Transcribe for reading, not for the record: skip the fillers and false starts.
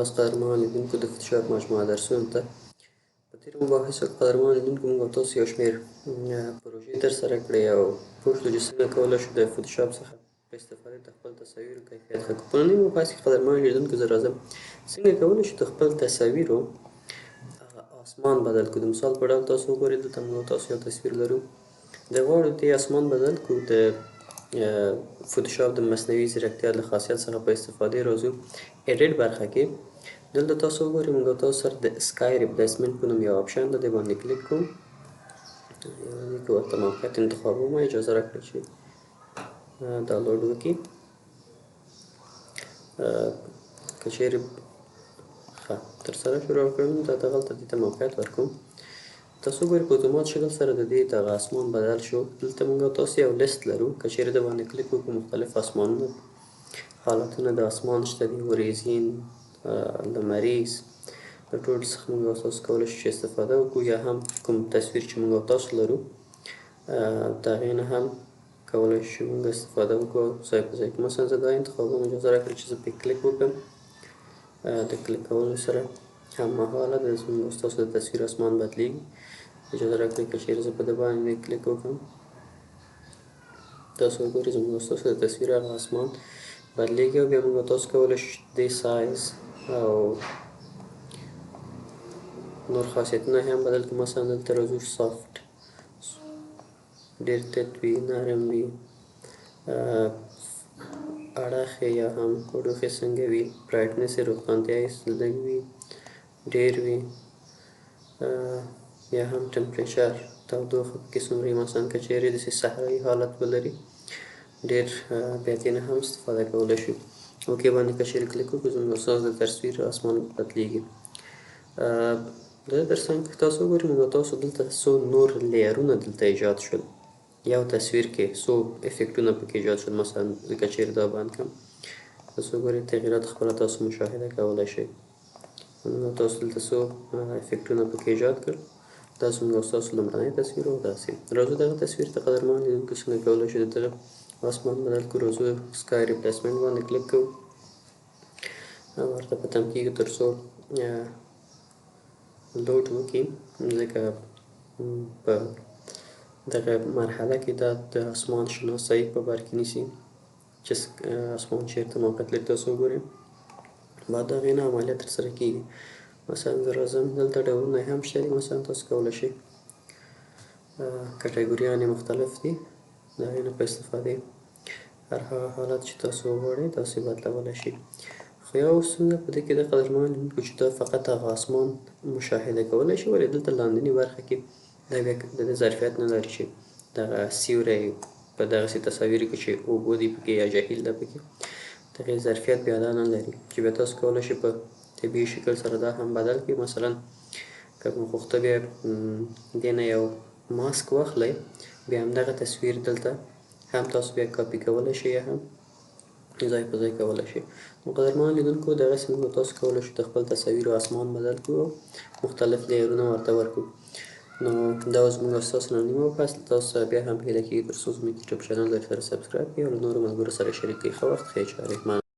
تاسو قدرمن لیدونکو د فوتوشاپ مجموعه درسونو ته په تېرو مباحثو کې قدرمن لیدونکو موږ او تاسو یو شمېر پروژې ترسره کړې او پوه شو چې څنګه کولی شو د فوتوشاپ څخه په استفادې د خپل تصاویرو کیفیت ښه کړو. په ننني مباحث کې قدرمن لیدونکو زه راځم څنګه کولی شو د خپل تصاویرو اسمان بدل کړو. د مثال په ډول تاسو وګورئ دلته موږ او تاسو یو تصویر لرو، د غواړو دې اسمان بدل کړو. د فوتوشاپ د مصنوعي ځیرکتیا له خاصیت څخه په استفادې راځو. ایډیټ برخه کې دلته تاسو وګورئ موږ او تاسو سره د سکای ریپلیسمنټ په نوم یو آپشن ده، دې باندې کلیک کوو. یوازې که ورته موقعیت انتخابوم، اجازه راکړئ چې ډاونلوډ وکړي. که چیرې ښه ترسره شو راکړم دا دغلته دې ته موقعیت ورکوم. تاسو وګورئ په اتومات شکل سره د دې دغه اسمان بدل شو. دلته موږ او تاسو یو لیست لرو، که چیرې د باندې کلیک وکړو مختلف اسمانونه حالتونه د اسمان شته دي، وریځین، لمریز، د ټولو څخه موږ او تاسو کولی شو چې استفاده وکړو، یا هم کوم تصویر چې موږ او تاسو لرو د هغې نه هم کولی شو موږ استفاده وکړو ځای په ځای کې. مثلا زه دا انتخابوم، اجازه راکړئ چې زه پرې کلیک وکړم. د کلیک کولو سره هممهاله د زموږ او ستاسو د تصویر اسمان بدلیږي. اجازه راکړئ که چیرې زه په ده باندې کلیک وکړم، تاسو وګورئ زموږ او ستاسو د تصویر هغه اسمان بدلیږي او بیا موږ او تاسو کولی شو دې سایز او نور خاصیتونه هم بدل کړو. مثلا دلته راځو سافت، ډېر تت وي، نرم وي، اړخ یا هم وډوښې څنګه وي، برایټنس یې روښانتیا یې لږ وي، ډېر وي، یا هم ټمپریچر تودوخه پکې څومره وي. مثلا که چیرې داسې صحرایي حالت ولري ډېر بیا دې نه هم استفاده کولی شو. اوکې باندې که چیرې کلیک وکړو زموږ او ستاسو د تصویر اسمان بدلیږي. د دې تر څنګ تاسو وګورئ موږ او تاسو دلته څو نور لیرونه دلته ایجاد شول. یو تصویر کې څو افیکټونه پکې ایجاد شول. مثلا زه که چیرې دا بند کړم، تاسو وګورئ تغییرات خپله تاسو مشاهده کولی شئ. موږ او تاسو دلته څو افیکټونه پکې ایجاد کړل. دا زموږ او ستاسو لومړنی تصویر و. داسې راځو دغه تصویر ته قدرمن لیدونکو څنګه کولی شو د دغه اسمان بدل کړو. راځو سکای ریپلیسمنټ باندې کلیک کوو او ورته په تم کېږو تر څو لوډ وکړي، ځکه په دغه مرحله کې دا د اسمان شناسایي په بر کې نیسي چې اسمان چیرته موقعیت لري. تاسو وګورئ بعد د هغې نه عملیات ترسره کېږي. مثلا زه راځم دلته ډولونه یې هم شته دي. مثلا تاسو کولی شئ کټګوریان یې مختلف دي، د هغې نه په استفادې هر هغه حالت چې تاسو وغواړئ تاسو یې بدلولی شئ. خو یوه ستونزه په دې کې ده قدرمن لیدونکو چې دا فقط هغه اسمان مشاهده کولی شي، ولې دلته لاندنۍ برخه کې دا بیا د دې ظرفیت نه لري چې دغه سیوری په دغسې تصاویرو کې چې اوبه دي پکې یا جهیل ده پکې، د هغې ظرفیت بیا دا نه لري چې بیا تاسو کولی شئ په طبیعي شکل سره دا هم بدل کړئ. مثلا که مو غوښته بیا دې نه یو ماسک واخلئ، بیا همدغه تصویر دلته هم تاسو بیا کاپي کولی شئ یا هم ځای په ځای کولی شئ. نو قدرمن لیدونکو دغسې موږ تاسو کولی شو د خپل تصاویرو اسمان بدل کړو او مختلف لیرونه ورته ورکړو. نو دا اوس زموږ او ستاسو ننني مبحث تاسو سره بیا هم هیله کېږي تر څو زموږ یوټیوب چینل درسره سبسکرایب کړئ او له نورو ملګرو سره شریک کړئ. ښه وخت، ښې چارې. مننه.